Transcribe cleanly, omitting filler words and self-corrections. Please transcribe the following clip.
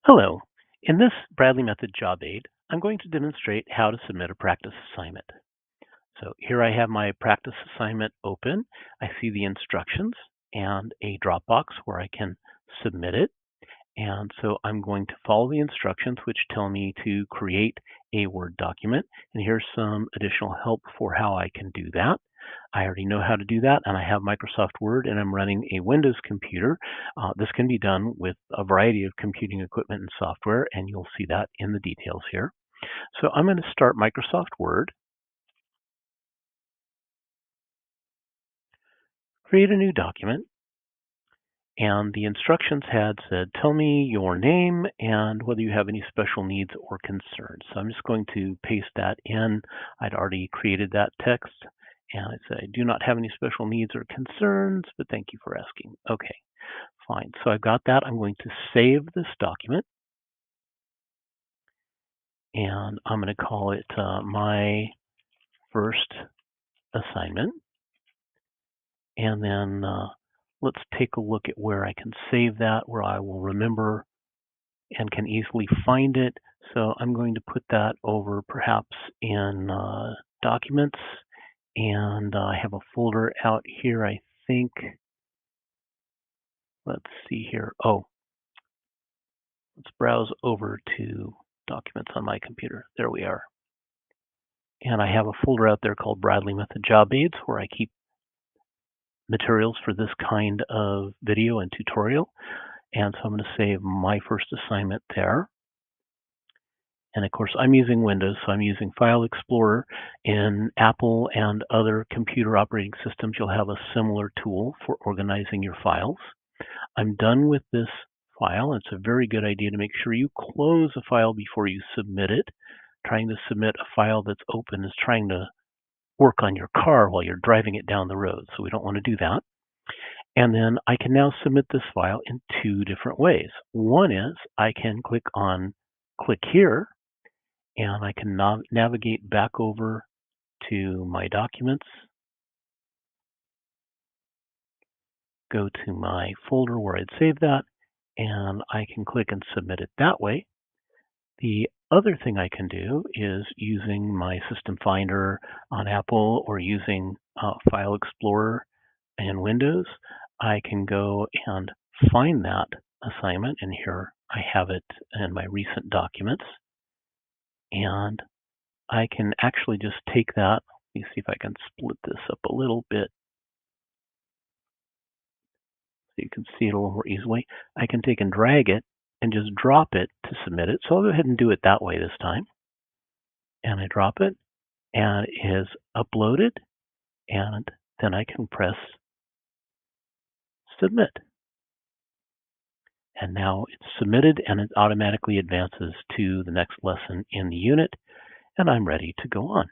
Hello. In this Bradley Method JobAid, I'm going to demonstrate how to submit a practice assignment. So here I have my practice assignment open. I see the instructions and a Dropbox where I can submit it. And so I'm going to follow the instructions, which tell me to create a Word document. And here's some additional help for how I can do that. I already know how to do that, and I have Microsoft Word, and I'm running a Windows computer. This can be done with a variety of computing equipment and software, and you'll see that in the details here. So I'm going to start Microsoft Word, create a new document, and the instructions had said, tell me your name and whether you have any special needs or concerns. So I'm just going to paste that in. I'd already created that text, and I say, I do not have any special needs or concerns, but thank you for asking. Okay, fine. So I've got that. I'm going to save this document, and I'm going to call it my first assignment. And then let's take a look at where I can save that, where I will remember and can easily find it. So I'm going to put that over perhaps in documents, and I have a folder out here, I think. Let's see here. Oh, let's browse over to documents on my computer. There we are. And I have a folder out there called Bradley Method JobAids where I keep materials for this kind of video and tutorial. And so I'm going to save my first assignment there. And of course, I'm using Windows, so I'm using File Explorer. In Apple and other computer operating systems, you'll have a similar tool for organizing your files. I'm done with this file. It's a very good idea to make sure you close a file before you submit it. Trying to submit a file that's open is trying to work on your car while you're driving it down the road, so we don't want to do that. And then I can now submit this file in two different ways. One is I can click here, and I can navigate back over to my documents, go to my folder where I'd saved that, and I can click and submit it that way. The other thing I can do is using my System Finder on Apple or using File Explorer in Windows, I can go and find that assignment, and here I have it in my recent documents. And I can actually just take that. Let me see if I can split this up a little bit so you can see it a little more easily. I can take and drag it and just drop it to submit it. So I'll go ahead and do it that way this time. And I drop it, and it is uploaded, and then I can press submit. And now it's submitted, and it automatically advances to the next lesson in the unit, and I'm ready to go on.